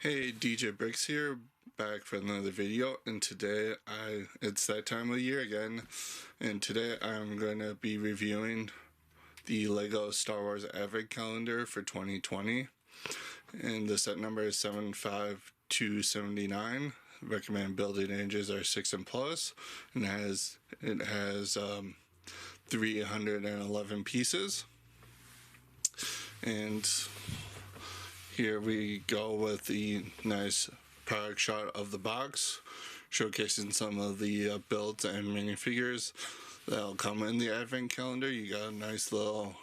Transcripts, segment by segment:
Hey, DJ Bricks here, back for another video, and today it's that time of year again, and today I'm going to be reviewing the LEGO Star Wars Advent Calendar for 2020, and the set number is 75279. Recommended building ages are 6 and plus, and it has 311 pieces, and here we go with the nice product shot of the box, showcasing some of the builds and minifigures that'll come in the Advent Calendar. You got a nice little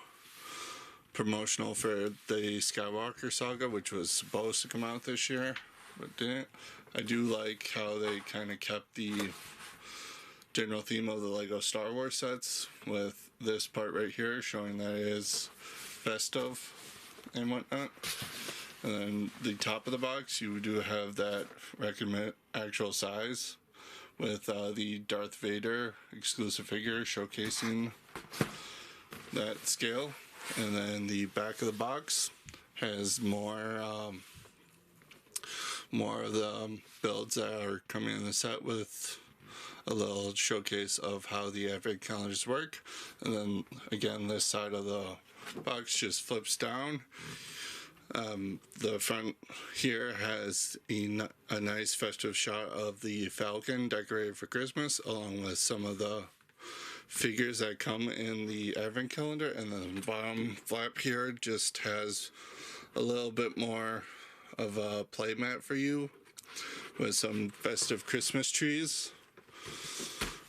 promotional for the Skywalker Saga, which was supposed to come out this year, but didn't. I do like how they kind of kept the general theme of the LEGO Star Wars sets with this part right here, showing that it is festive and whatnot. And then the top of the box, you do have that recommend actual size with the Darth Vader exclusive figure showcasing that scale. And then the back of the box has more of the builds that are coming in the set, with a little showcase of how the Advent calendars work. And then again, this side of the box just flips down. The front here has a nice festive shot of the Falcon decorated for Christmas, along with some of the figures that come in the Advent calendar. And the bottom flap here just has a little bit more of a play mat for you with some festive Christmas trees.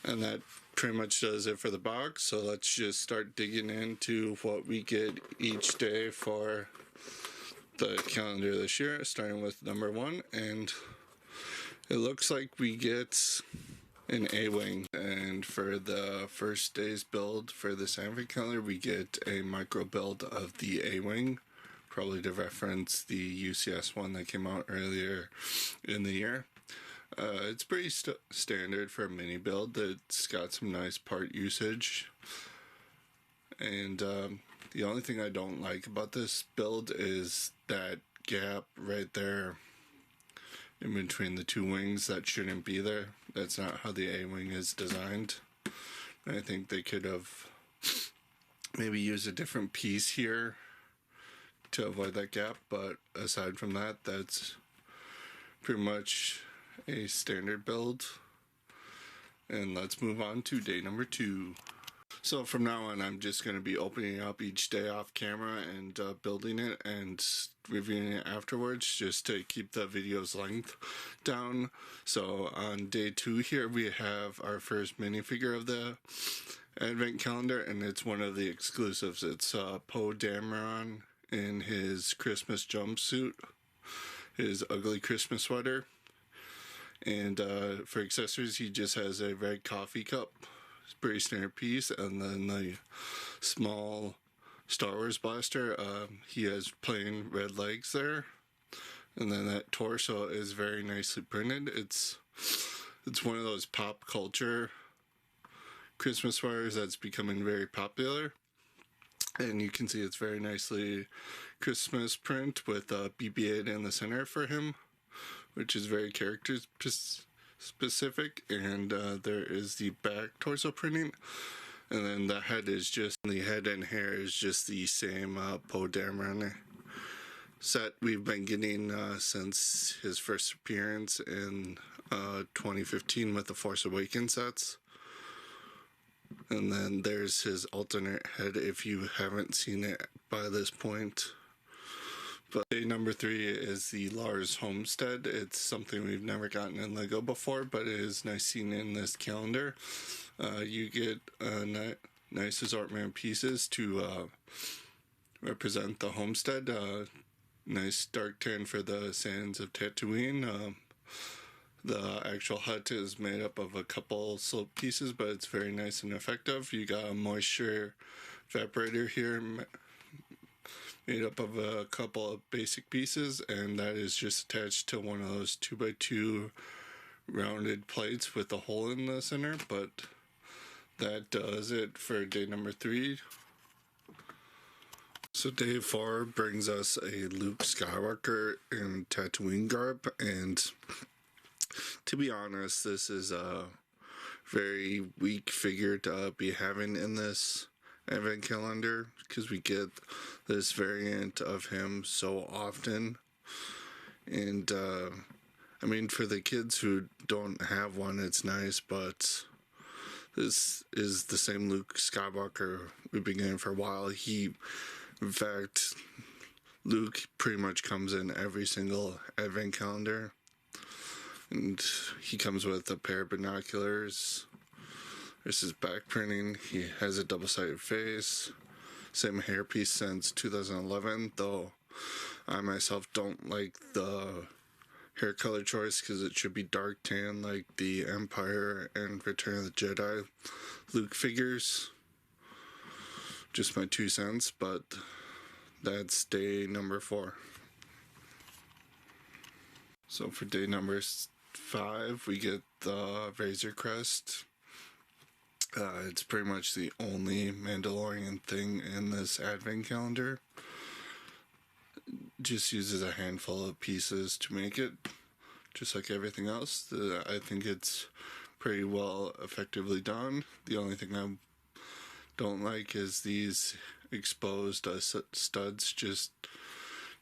And that pretty much does it for the box. So let's just start digging into what we get each day for the calendar this year, starting with number 1, and it looks like we get an A-Wing. And for the first day's build for this Advent calendar, we get a micro build of the A-Wing, probably to reference the UCS one that came out earlier in the year. It's pretty standard for a mini build. It's got some nice part usage, and the only thing I don't like about this build is that gap right there in between the two wings. That shouldn't be there. That's not how the A-Wing is designed. And I think they could have maybe used a different piece here to avoid that gap, but aside from that, that's pretty much a standard build. And let's move on to day number 2. So from now on, I'm just going to be opening up each day off camera and building it and reviewing it afterwards, just to keep the video's length down. So on day 2 here, we have our first minifigure of the Advent calendar, and it's one of the exclusives. It's Poe Dameron in his Christmas jumpsuit, his ugly Christmas sweater. And for accessories, he just has a red coffee cup. Pretty standard piece, and then the small Star Wars blaster. He has plain red legs there, and then that torso is very nicely printed. It's one of those pop culture Christmas sweaters that's becoming very popular, and you can see it's very nicely Christmas print with BB-8 in the center for him, which is very character specific. And there is the back torso printing, and then the head and hair is just the same Poe Dameron set we've been getting since his first appearance in 2015 with the Force Awakens sets. And then there's his alternate head if you haven't seen it by this point. But day number 3 is the Lars Homestead. It's something we've never gotten in LEGO before, but it is nice seeing in this calendar. You get a nice assortment of pieces to represent the homestead. Nice dark tan for the sands of Tatooine. The actual hut is made up of a couple slope pieces, but it's very nice and effective. You got a moisture evaporator here, made up of a couple of basic pieces, and that is just attached to one of those 2x2 rounded plates with a hole in the center. But that does it for day number 3. So day 4 brings us a Luke Skywalker in Tatooine garb, and to be honest, this is a very weak figure to be having in this advent calendar, because we get this variant of him so often. And I mean, for the kids who don't have one, it's nice, but this is the same Luke Skywalker we've been getting for a while. In fact, Luke pretty much comes in every single advent calendar. And he comes with a pair of binoculars. There's his back printing. He has a double-sided face. Same hairpiece since 2011, though I myself don't like the hair color choice because it should be dark tan like the Empire and Return of the Jedi Luke figures. Just my 2 cents, but that's day number 4. So for day number 5, we get the Razor Crest. It's pretty much the only Mandalorian thing in this advent calendar. Just uses a handful of pieces to make it, just like everything else. I think it's pretty well effectively done. The only thing I don't like is these exposed studs, just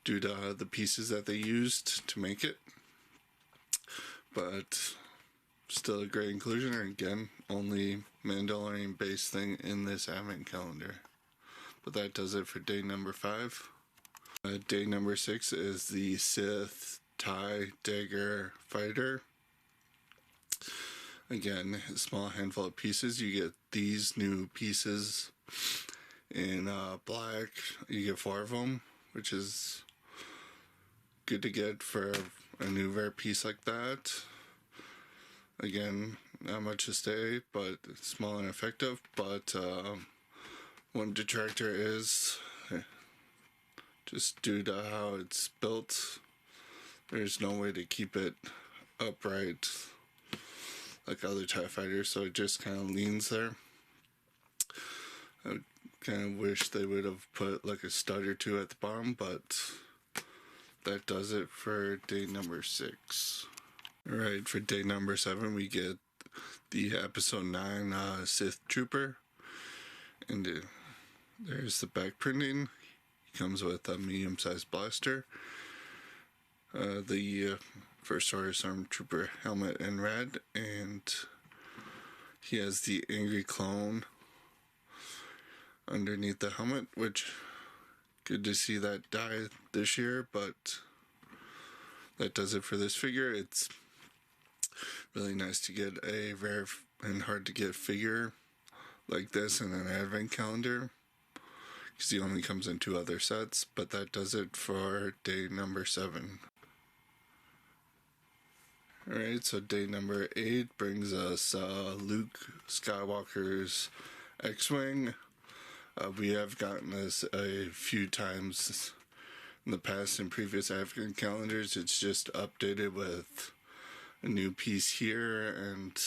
due to the pieces that they used to make it. But still a great inclusion, and again, only Mandalorian based thing in this advent calendar. But that does it for day number 5. Day number 6 is the Sith TIE Dagger Fighter. Again, a small handful of pieces. You get these new pieces in black. You get 4 of them, which is good to get for a new rare piece like that. Again, not much to say, but small and effective. But one detractor is just due to how it's built. There's no way to keep it upright like other TIE fighters, so it just kind of leans there. I kind of wish they would have put like a stud or 2 at the bottom, but that does it for day number 6. Alright, for day number 7, we get the episode 9 Sith Trooper. And there's the back printing. He comes with a medium-sized blaster. The First Order Stormtrooper helmet in red. And he has the Angry Clone underneath the helmet, which good to see that die this year, but that does it for this figure. It's really nice to get a rare and hard to get figure like this in an advent calendar, because he only comes in 2 other sets. But that does it for day number 7. Alright, so day number 8 brings us Luke Skywalker's X-Wing. We have gotten this a few times in the past in previous advent calendars. It's just updated with a new piece here and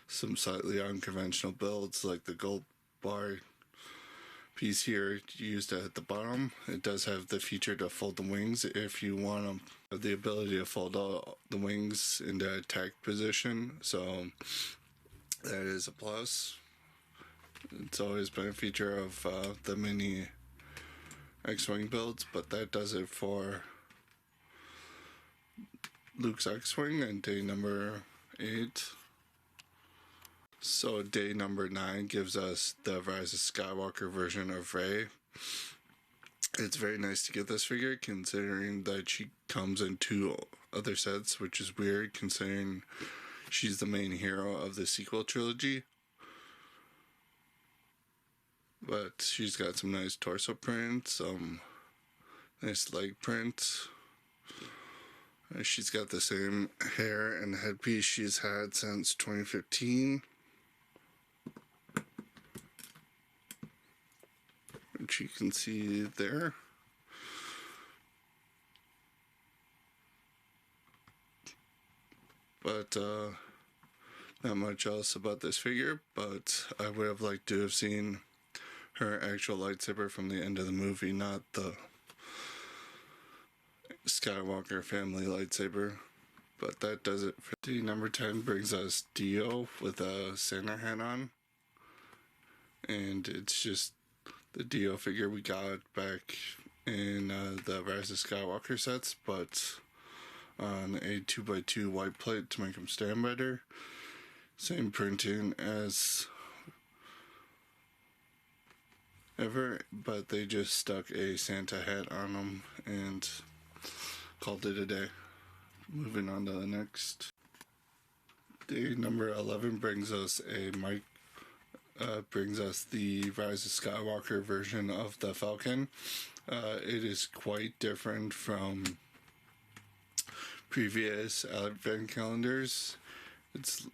some slightly unconventional builds like the gold bar piece here used at the bottom. It does have the feature to fold the wings if you want them. Have the ability to fold all the wings into attack position, so that is a plus. It's always been a feature of the mini X-Wing builds, but that does it for Luke's X-Wing and day number 8. So day number 9 gives us the Rise of Skywalker version of Rey. It's very nice to get this figure, considering that she comes in 2 other sets, which is weird considering she's the main hero of the sequel trilogy. But she's got some nice torso print, some nice leg print. She's got the same hair and headpiece she's had since 2015. Which you can see there. But not much else about this figure, but I would have liked to have seen her actual lightsaber from the end of the movie, not the Skywalker family lightsaber. But that does it for the number 10 brings us Dio with a Santa hat on. And it's just the Dio figure we got back in the Rise of Skywalker sets, but on a 2x2 white plate to make them stand better. Same printing as ever, but they just stuck a Santa hat on them and called it a day. Moving on to the next. Day number 11 brings us the Rise of Skywalker version of the Falcon. It is quite different from previous advent calendars. It's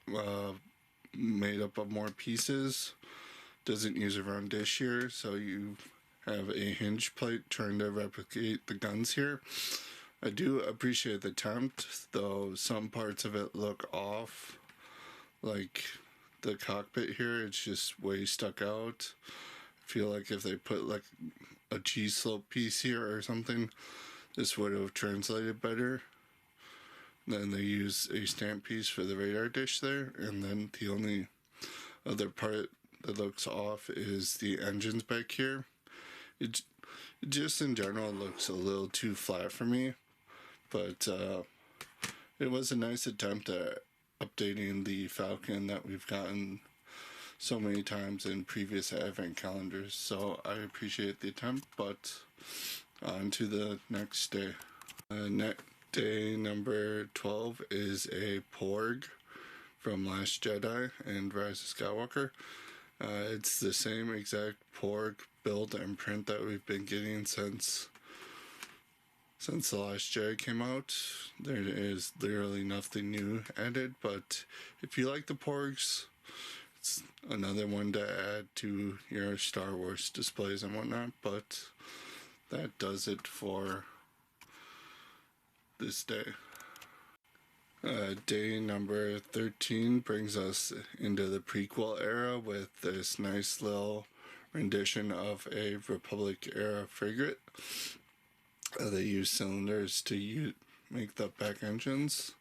made up of more pieces. Doesn't use a round dish here, so you have a hinge plate trying to replicate the guns here. I do appreciate the attempt, though some parts of it look off. Like the cockpit here, it's just way stuck out. I feel like if they put like a cheese slope piece here or something, this would have translated better. Then they use a stamp piece for the radar dish there, and then the only other part that looks off is the engines back here. It just in general looks a little too flat for me, but it was a nice attempt at updating the Falcon that we've gotten so many times in previous advent calendars, so I appreciate the attempt. But on to the next day. Day number 12 is a Porg from Last Jedi and Rise of Skywalker. It's the same exact Porg build and print that we've been getting since The Last Jedi came out. There is literally nothing new added, but if you like the Porgs, it's another one to add to your Star Wars displays and whatnot. But that does it for this day. Day number 13 brings us into the prequel era with this nice little rendition of a Republic era frigate. They use cylinders to make the back engines.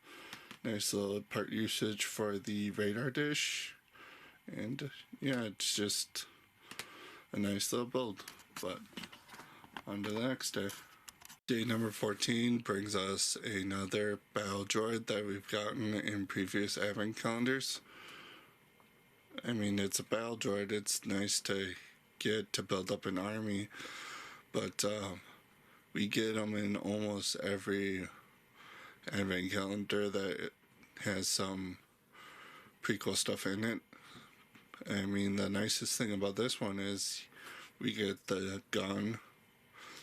Nice little part usage for the radar dish. And yeah, it's just a nice little build. But on to the next day. Day number 14 brings us another battle droid that we've gotten in previous advent calendars. I mean, it's a battle droid. It's nice to get to build up an army, but we get them in almost every advent calendar that has some prequel stuff in it. I mean, the nicest thing about this one is we get the gun,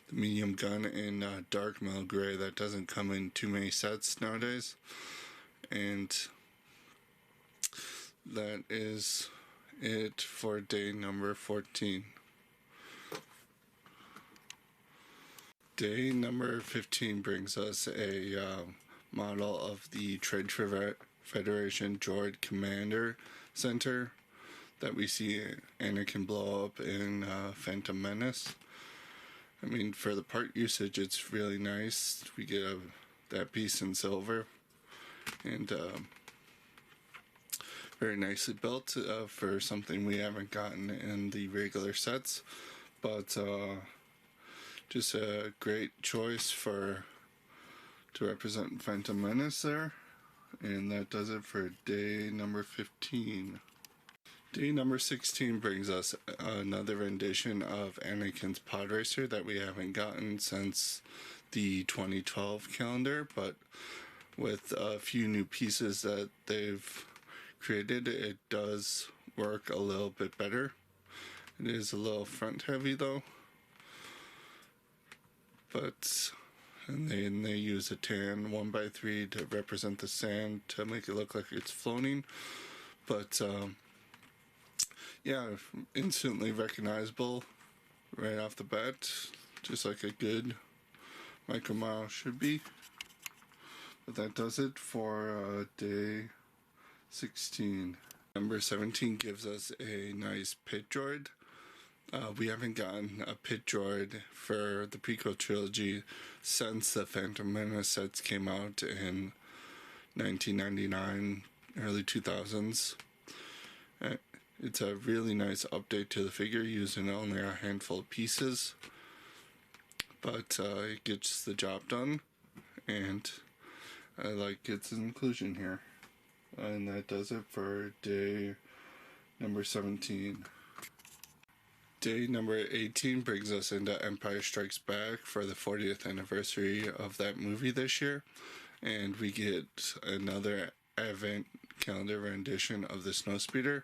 the medium gun in dark metal gray that doesn't come in too many sets nowadays. And that is it for day number 14. Day number 15 brings us a model of the Trade Federation Droid Commander Center that we see Anakin blow up in Phantom Menace. I mean, for the part usage, it's really nice. We get that piece in silver, and very nicely built for something we haven't gotten in the regular sets. But just a great choice to represent Phantom Menace there. And that does it for day number 15. Day number 16 brings us another rendition of Anakin's Pod Racer that we haven't gotten since the 2012 calendar, but with a few new pieces that they've created, it does work a little bit better. It is a little front heavy though, and they use a tan 1x3 to represent the sand to make it look like it's floating, but yeah, instantly recognizable right off the bat, just like a good Micro Model should be. But that does it for day 16. Number 17 gives us a nice pit droid We haven't gotten a pit droid for the prequel trilogy since the Phantom Menace sets came out in 1999, early 2000s. It's a really nice update to the figure using only a handful of pieces, but it gets the job done, and I like its inclusion here. And that does it for day number 17. Day number 18 brings us into Empire Strikes Back for the 40th anniversary of that movie this year, and we get another Advent calendar rendition of the Snowspeeder.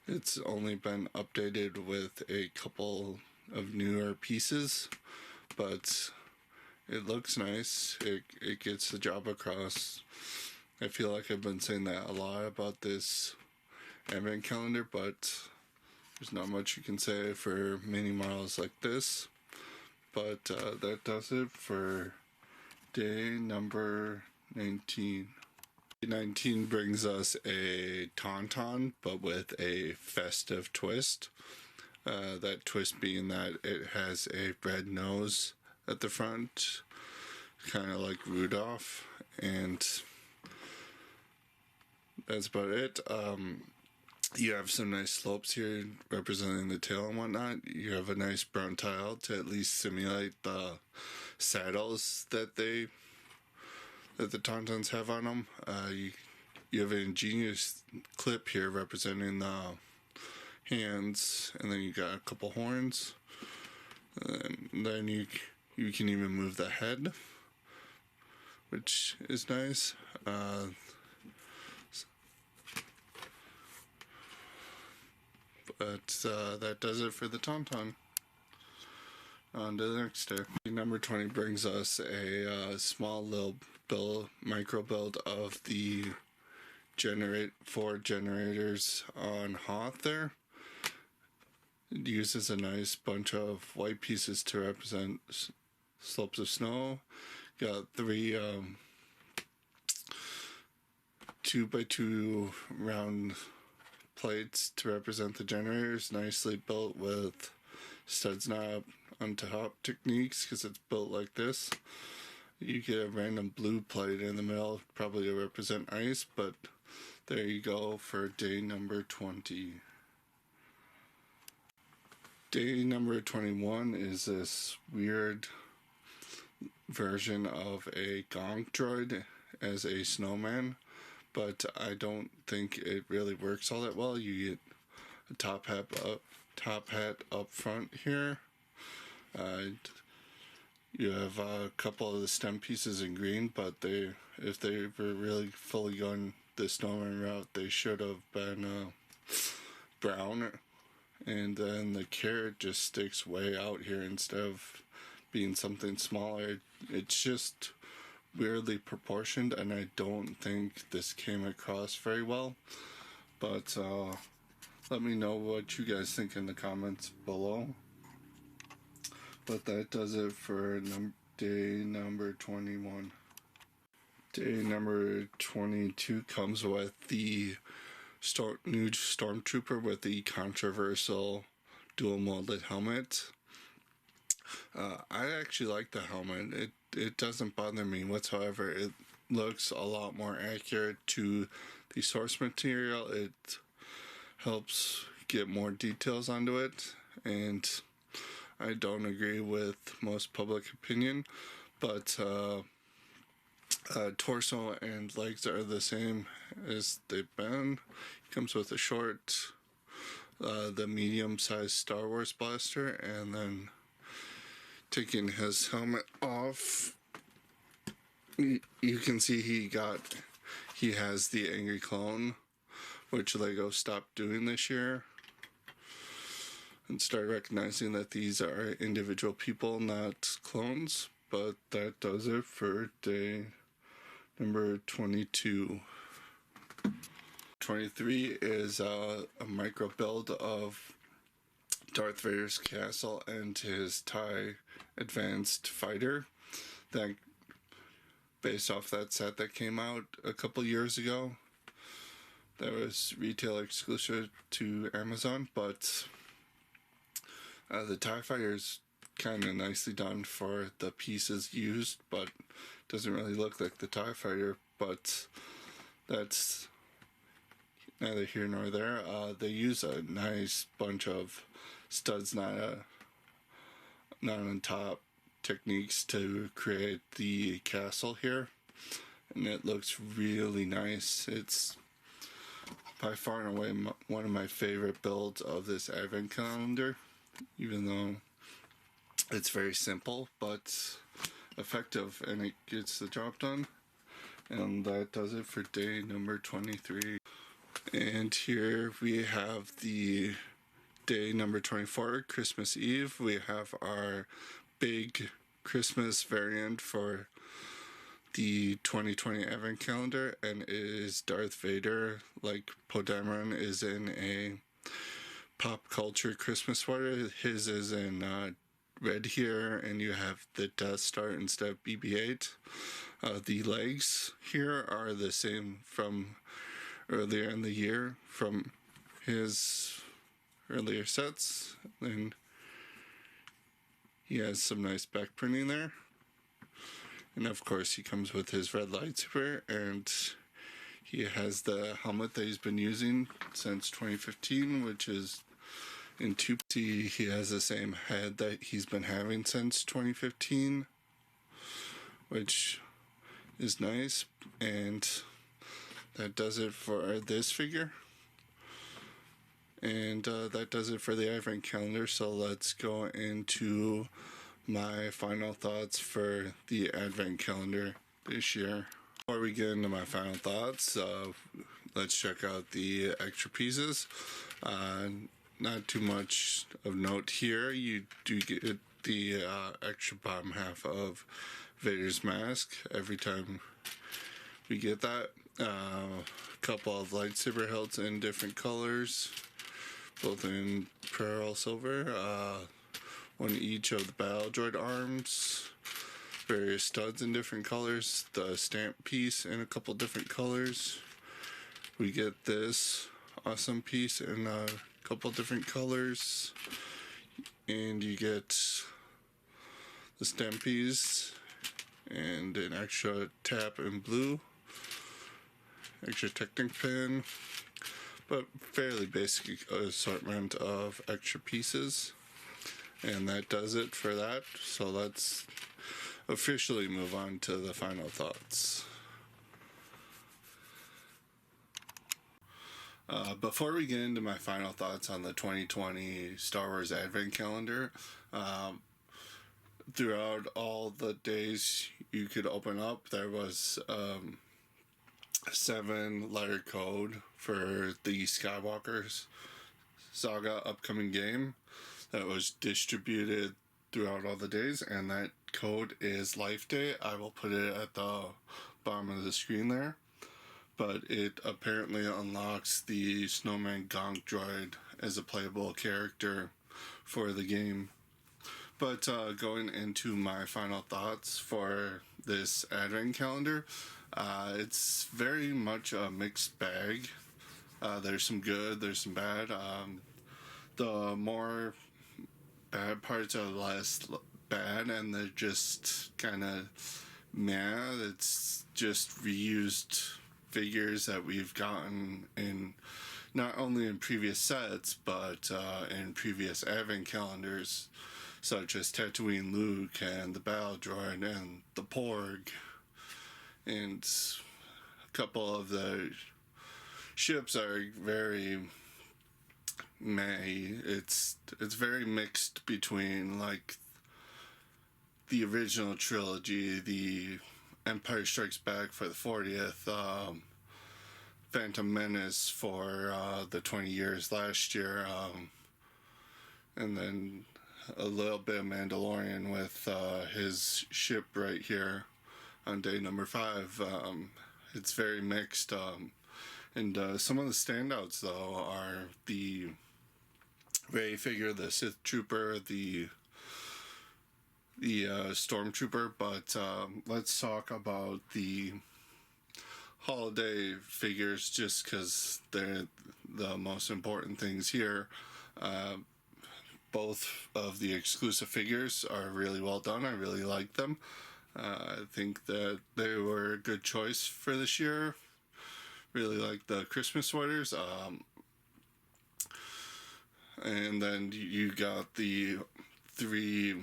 It's only been updated with a couple of newer pieces, but it looks nice. It gets the job across. I feel like I've been saying that a lot about this Advent calendar, but there's not much you can say for mini models like this. But that does it for day number 19. Day 19 brings us a Tauntaun, but with a festive twist. That twist being that it has a red nose at the front, kind of like Rudolph, and that's about it. You have some nice slopes here representing the tail and whatnot. You have a nice brown tile to at least simulate the saddles that the Tauntauns have on them. You have an ingenious clip here representing the hands, and then you got a couple horns. And then you can even move the head, which is nice. But that does it for the Tauntaun. On to the next day. Number 20 brings us a small little micro build of the four generators on Hoth there. It uses a nice bunch of white pieces to represent slopes of snow. Got three 2x2 round plates to represent the generators, nicely built with studs not on top techniques because it's built like this. You get a random blue plate in the middle, probably to represent ice, but there you go for day number 20. Day number 21 is this weird version of a Gonk droid as a snowman, but I don't think it really works all that well. You get a top hat up front here. You have a couple of the stem pieces in green, but if they were really fully going the snowman route, they should have been brown. And then the carrot just sticks way out here instead of being something smaller. It's just weirdly proportioned, and I don't think this came across very well. But let me know what you guys think in the comments below. But that does it for day number 21. Day number 22 comes with the new Stormtrooper with the controversial dual molded helmet. I actually like the helmet. It doesn't bother me whatsoever. It looks a lot more accurate to the source material. It helps get more details onto it, and I don't agree with most public opinion, but torso and legs are the same as they've been. It comes with a short, the medium-sized Star Wars blaster, and then taking his helmet off, you can see he has the Angry Clone, which LEGO stopped doing this year and started recognizing that these are individual people, not clones. But that does it for day number 22. 23 is a micro build of Darth Vader's castle and his TIE Advanced Fighter, that based off that set that came out a couple years ago. That was retail exclusive to Amazon, but The TIE Fighter's kind of nicely done for the pieces used, but doesn't really look like the TIE Fighter, but that's neither here nor there. They use a nice bunch of studs, not on top techniques to create the castle here, and it looks really nice. It's by far and away one of my favorite builds of this advent calendar, even though it's very simple but effective, and it gets the job done. And that does it for day number 23. And here we have the day number 24, Christmas Eve. We have our big Christmas variant for the 2020 Advent Calendar, and it is Darth Vader, like Poe Dameron is in a pop culture Christmas sweater. His is in red here, and you have the Death Star instead of BB-8. The legs here are the same from earlier in the year from his earlier sets, and he has some nice back printing there. And of course he comes with his red lightsaber, and he has the helmet that he's been using since 2015, which is in 2C. He has the same head that he's been having since 2015, which is nice. And that does it for this figure. And that does it for the Advent Calendar. So let's go into my final thoughts for the Advent Calendar this year. Before we get into my final thoughts, let's check out the extra pieces. Not too much of note here. You do get the extra bottom half of Vader's mask every time we get that. A couple of lightsaber hilts in different colors, both in pearl silver, one each of the battle droid arms, various studs in different colors, the stamp piece in a couple different colors. We get this awesome piece in a couple different colors, and you get the stamp piece and an extra tab in blue, extra Technic pin, but fairly basic assortment of extra pieces. And that does it for that. So let's officially move on to the final thoughts. Before we get into my final thoughts on the 2020 Star Wars Advent Calendar, throughout all the days you could open up, there was a 7-letter code for the Skywalker Saga upcoming game that was distributed throughout all the days, and that code is Life Day. I will put it at the bottom of the screen there. But it apparently unlocks the Snowman Gonk droid as a playable character for the game. But going into my final thoughts for this Advent Calendar, it's very much a mixed bag. There's some good, there's some bad. The more bad parts are less bad, and they're just kind of meh. It's just reused figures that we've gotten in not only in previous sets, but in previous Advent Calendars, such as Tatooine Luke and the Battle Droid and the Porg, and a couple of the ships are very meh. It's very mixed between like the original trilogy, the Empire Strikes Back for the 40th, Phantom Menace for the 20 years last year, and then a little bit of Mandalorian with his ship right here on day number 5. It's very mixed, and some of the standouts though are the Rey figure, the Sith Trooper, the Stormtrooper, but let's talk about the holiday figures just because they're the most important things here. both of the exclusive figures are really well done. I really like them. I think that they were a good choice for this year. Really like the Christmas sweaters. And then you got the three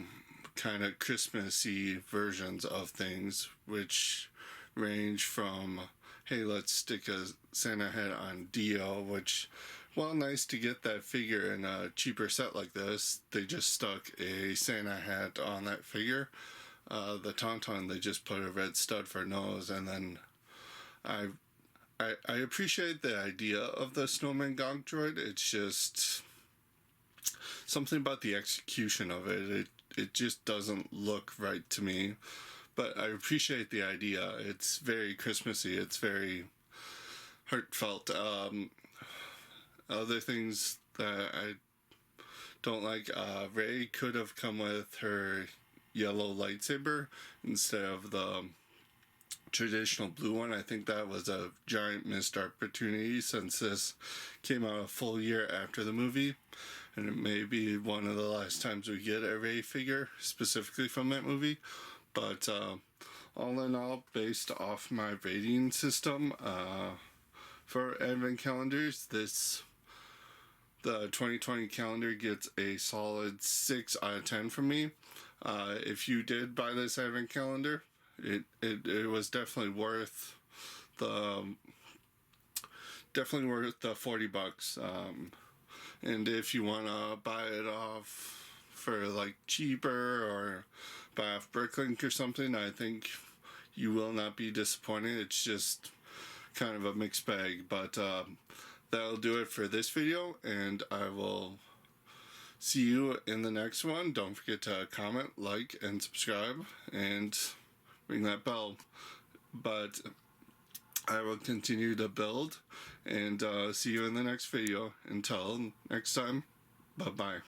kind of Christmassy versions of things, which range from, hey, let's stick a Santa hat on Dio, which, well, nice to get that figure in a cheaper set like this. They just stuck a Santa hat on that figure. The Tauntaun, they just put a red stud for nose, and then I appreciate the idea of the Snowman Gonk Droid. It's just something about the execution of it. It just doesn't look right to me. But I appreciate the idea. It's very Christmassy. It's very heartfelt. Other things that I don't like, Rey could have come with her yellow lightsaber instead of the traditional blue one. I think that was a giant missed opportunity since this came out a full year after the movie, and it may be one of the last times we get a Rey figure specifically from that movie. But all in all, based off my rating system for advent calendars, the 2020 calendar gets a solid 6 out of 10 from me. If you did buy this advent calendar, it was definitely worth the $40. And if you want to buy it off for like cheaper or buy off Bricklink or something, I think you will not be disappointed. It's just kind of a mixed bag. But that'll do it for this video, and I will see you in the next one. Don't forget to comment, like, and subscribe, and ring that bell. But I will continue to build, and see you in the next video. Until next time, bye-bye.